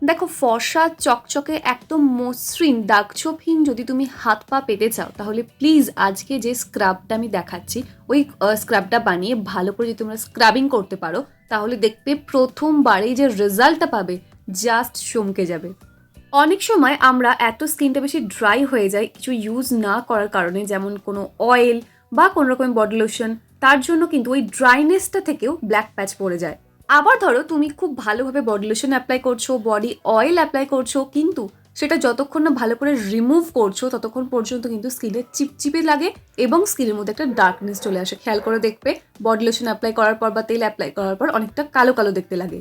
দেখো ফর্সা চকচকে একদম মসৃণ দাগছোপহীন যদি তুমি হাত পা পেতে চাও তাহলে প্লিজ আজকে যে স্ক্রাবটা আমি দেখাচ্ছি ওই স্ক্রাবটা বানিয়ে ভালো করে যদি তোমরা স্ক্রাবিং করতে পারো তাহলে দেখবে প্রথমবারেই যে রেজাল্টটা পাবে জাস্ট চমকে যাবে। অনেক সময় আমরা এত স্কিনটা বেশি ড্রাই হয়ে যায় কিছু ইউজ না করার কারণে, যেমন কোনো অয়েল বা কোনো রকমের বডি লোশন, তার জন্য কিন্তু ওই ড্রাইনেসটা থেকেও ব্ল্যাক প্যাচ পড়ে যায়। আবার ধরো তুমি খুব ভালোভাবে বডি লোশন অ্যাপ্লাই করছো, বডি অয়েল অ্যাপ্লাই করছো, কিন্তু সেটা যতক্ষণ না ভালো করে রিমুভ করছো ততক্ষণ পর্যন্ত কিন্তু স্কিনে চিপচিপে লাগে এবং স্কিনের মধ্যে একটা ডার্কনেস চলে আসে। খেয়াল করে দেখবে বডি লোশন অ্যাপ্লাই করার পর বা তেল অ্যাপ্লাই করার পর অনেকটা কালো কালো দেখতে লাগে।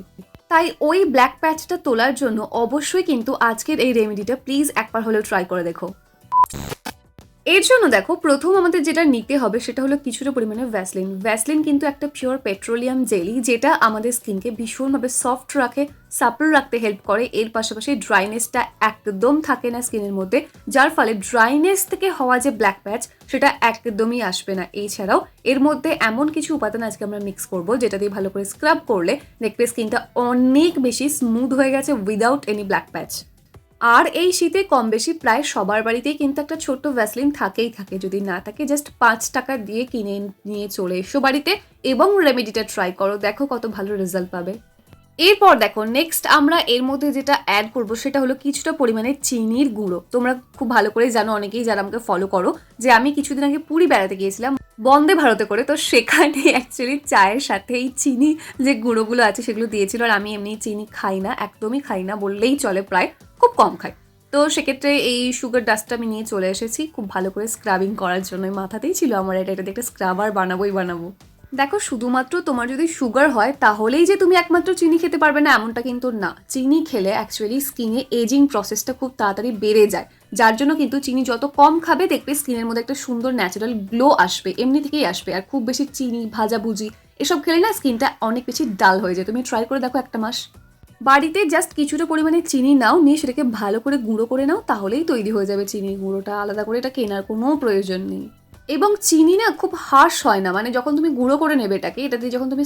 তাই ওই ব্ল্যাক প্যাচটা তোলার জন্য অবশ্যই কিন্তু আজকের এই রেমেডিটা প্লিজ একবার হলেও ট্রাই করে দেখো। এর জন্য দেখো প্রথম আমাদের যেটা নিতে হবে সেটা হলো কিছুটা পরিমাণে ভ্যাসলিন। ভ্যাসলিন কিন্তু একটা পিওর পেট্রোলিয়াম জেলি, যেটা আমাদের স্কিনকে ভীষণভাবে সফট রাখে, সাপল রাখতে হেল্প করে। এর পাশাপাশি ড্রাইনেসটা একদম থাকে না স্কিনের মধ্যে, যার ফলে ড্রাইনেস থেকে হওয়া যে ব্ল্যাক প্যাচ সেটা একদমই আসবে না। এছাড়াও এর মধ্যে এমন কিছু উপাদান আজকে আমরা মিক্স করব যেটা দিয়ে ভালো করে স্ক্রাব করলে দেখবে স্কিনটা অনেক বেশি স্মুথ হয়ে গেছে উইদাউট এনি ব্ল্যাক প্যাচ। আর এই শীতে কম বেশি প্রায় সবার বাড়িতেই কিন্তু একটা ছোট্ট ভ্যাসলিন থাকেই থাকে, যদি না থাকে জাস্ট 5 টাকা দিয়ে কিনে নিয়ে চলে এসো বাড়িতে এবং রেমেডিটা ট্রাই করো, দেখো কত ভালো রেজাল্ট পাবে। এরপর দেখো নেক্সট আমরা এর মধ্যে যেটা অ্যাড করব সেটা হলো কিছুটা পরিমাণে চিনির গুঁড়ো। তোমরা খুব ভালো করে জানো, অনেকেই যারা আমাকে ফলো করো, যে আমি কিছুদিন আগে পুরী বেড়াতে গিয়েছিলাম বন্দে ভারতে করে, তো সেখানে অ্যাকচুয়ালি চায়ের সাথে এই চিনি যে গুঁড়োগুলো আছে সেগুলো দিয়েছিল। আর আমি এমনি চিনি খাই না, একদমই খাই না বললেই চলে, প্রায় খুব কম খাই। তো সেক্ষেত্রে এই সুগার ডাস্টটা আমি নিয়ে চলে এসেছি খুব ভালো করে স্ক্রাবিং করার জন্য। মাথাতেই ছিল আমার এটা একটা স্ক্রাবার বানাবো। দেখো শুধুমাত্র তোমার যদি সুগার হয় তাহলেই যে তুমি একমাত্র চিনি খেতে পারবে না এমনটা কিন্তু না। চিনি খেলে অ্যাকচুয়ালি স্কিনে এজিং প্রসেসটা খুব তাড়াতাড়ি বেড়ে যায়, যার জন্য কিন্তু চিনি যত কম খাবে দেখবে স্কিনের মধ্যে একটা সুন্দর ন্যাচারাল গ্লো আসবে, এমনি থেকেই আসবে। আর খুব বেশি চিনি ভাজাভুজি এসব খেলে না স্কিনটা অনেক বেশি ডাল হয়ে যায়। তুমি ট্রাই করে দেখো একটা মাস বাড়িতে জাস্ট কিছুটা পরিমাণে চিনি নাও, নিয়ে সেটাকে ভালো করে গুঁড়ো করে নাও, তাহলেই তৈরি হয়ে যাবে চিনির গুঁড়োটা। আলাদা করে এটা কেনার কোনো প্রয়োজন নেই। এবং চিনি না খুব হার্শ হয় না, মানে যখন তুমি গুঁড়ো করে নেবে এটাকে, এটা দিয়ে যখন তুমি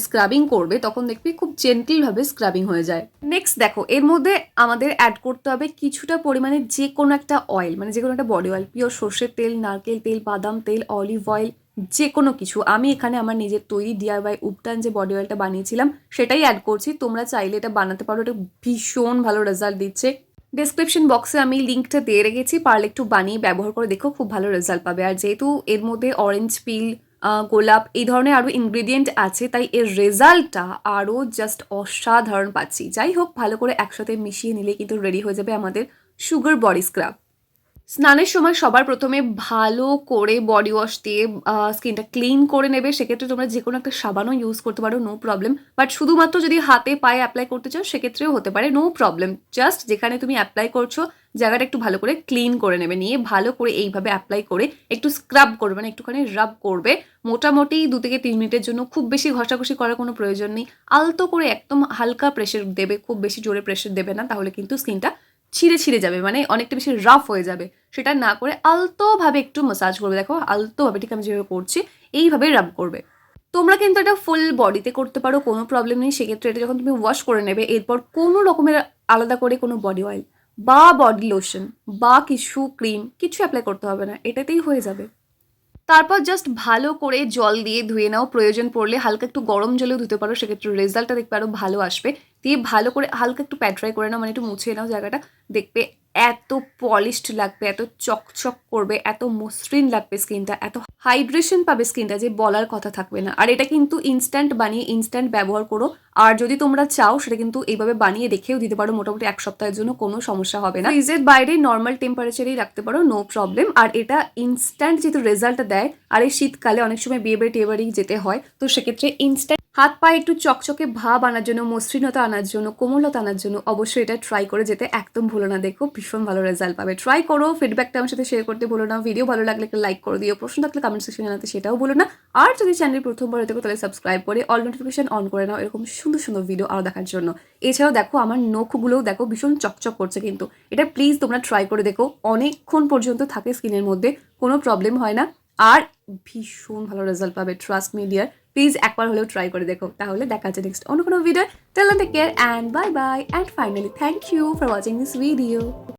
স্ক্রাবিং করবে তখন দেখবি খুব জেন্টল ভাবে স্ক্রাবিং হয়ে যায়। নেক্সট দেখো এর মধ্যে আমাদের অ্যাড করতে হবে কিছুটা পরিমাণে যে কোনো একটা অয়েল, মানে যে কোনো একটা বডি অয়েল, পিওর সর্ষের তেল, নারকেল তেল, বাদাম তেল, অলিভ অয়েল, যে কোনো কিছু। আমি এখানে আমার নিজের তৈরি DIY উপটান যে বডি অয়েলটা বানিয়েছিলাম সেটাই অ্যাড করছি। তোমরা চাইলে এটা বানাতে পারো, এটা ভীষণ ভালো রেজাল্ট দিচ্ছে। ডেসক্রিপশন বক্সে আমি লিঙ্কটা দিয়ে রেখেছি, পারলে একটু বানিয়ে ব্যবহার করে দেখো, খুব ভালো রেজাল্ট পাবে। আর যেহেতু এর মধ্যে অরেঞ্জ পিল, গোলাপ এই ধরনের আরও ইনগ্রিডিয়েন্ট আছে, তাই এর রেজাল্টটা আরও জাস্ট অসাধারণ পাচ্ছি। যাই হোক, ভালো করে একসাথে মিশিয়ে নিলে কিন্তু রেডি হয়ে যাবে আমাদের সুগার বডি স্ক্রাব। স্নানের সময় সবার প্রথমে ভালো করে বডি ওয়াশ দিয়ে স্কিনটা ক্লিন করে নেবে। সেক্ষেত্রে তোমরা যে কোনো একটা সাবানও ইউজ করতে পারো, নো প্রবলেম। বাট শুধুমাত্র যদি হাতে পায়ে অ্যাপ্লাই করতে চাও সেক্ষেত্রেও হতে পারে, নো প্রবলেম। জাস্ট যেখানে তুমি অ্যাপ্লাই করছো জায়গাটা একটু ভালো করে ক্লিন করে নেবে, নিয়ে ভালো করে এইভাবে অ্যাপ্লাই করে একটু স্ক্রাব করবে, মানে একটুখানি রাব করবে মোটামুটি 2 থেকে 3 মিনিটের জন্য। খুব বেশি ঘষাঘষি করার কোনো প্রয়োজন নেই, আলতো করে একদম হালকা প্রেশার দেবে, খুব বেশি জোরে প্রেশার দেবে না, তাহলে কিন্তু স্কিনটা ছিঁড়ে যাবে, মানে অনেকটা বেশি রাফ হয়ে যাবে। সেটা না করে আলতোভাবে একটু ম্যাসাজ করবে। দেখো আলতোভাবে, ঠিক আমি যেভাবে করছি এইভাবে রাব করবে। তোমরা কিন্তু এটা ফুল বডিতে করতে পারো, কোনো প্রবলেম নেই। সেক্ষেত্রে এটা যখন তুমি ওয়াশ করে নেবে এরপর কোনো রকমের আলাদা করে কোনো বডি অয়েল বা বডি লোশন বা কিছু ক্রিম কিছু অ্যাপ্লাই করতে হবে না, এটাতেই হয়ে যাবে। তারপর জাস্ট ভালো করে জল দিয়ে ধুয়ে নাও, প্রয়োজন পড়লে হালকা একটু গরম জলেও ধুতে পারো, সেক্ষেত্রে রেজাল্টটা দেখবে আরও ভালো আসবে। দিয়ে ভালো করে হালকা একটু প্যাট্রাই করে নাও, মানে একটু মুছিয়ে নাও জায়গাটা, দেখবে এত পলিশড লাগবে, এত চকচক করবে, এত মসৃণ লাগবে স্কিনটা, এত হাইড্রেশন পাবে স্কিনটা যে বলার কথা থাকবে না। আর এটা কিন্তু ইনস্ট্যান্ট বানিয়ে ইনস্ট্যান্ট ব্যবহার করো। আর যদি তোমরা চাও সেটা কিন্তু এইভাবে বানিয়ে রেখেও দিতে পারো, মোটামুটি 1 সপ্তাহের জন্য কোনো সমস্যা হবে না। ফ্রিজের বাইরে নর্মাল টেম্পারেচারেই রাখতে পারো, নো প্রবলেম। আর এটা ইনস্ট্যান্ট যেহেতু রেজাল্টটা দেয়, আর এই শীতকালে অনেক সময় বিয়ে বাড়ি টিয়ে বাড়ি যেতে হয়, তো সেক্ষেত্রে ইনস্ট্যান্ট হাত পায়ে একটু চকচকে ভাব আনার জন্য, মসৃণতা আনার জন্য, কোমলতা আনার জন্য অবশ্যই এটা ট্রাই করে যেতে একদম ভুলো না। দেখো ভীষণ ভালো রেজাল্ট পাবে, ট্রাই করো। ফিডব্যাকটা আমার সাথে শেয়ার করতে ভুলো না। ভিডিও ভালো লাগলে একটা লাইক করে দিও, প্রশ্ন থাকলে কমেন্ট সেকশনে জানাতে সেটাও বলো না। আর যদি চ্যানেল প্রথমবার হতে তাহলে সাবস্ক্রাইব করে অল নোটিফিকেশন অন করে নাও এরকম সুন্দর সুন্দর ভিডিও আরও দেখার জন্য। এছাড়াও দেখো আমার নখগুলোও দেখো ভীষণ চকচক করছে, কিন্তু এটা প্লিজ তোমরা ট্রাই করে দেখো, অনেকক্ষণ পর্যন্ত থাকে স্কিনের মধ্যে, কোনো প্রবলেম হয় না। আর ভীষণ ভালো রেজাল্ট পাবে, ট্রাস্ট মি ডিয়ার। প্লিজ একবার হলেও ট্রাই করে দেখো। তাহলে দেখা যাচ্ছে নেক্সট অন্য কোনো video. Tell take care and bye bye, and finally thank you for watching this video.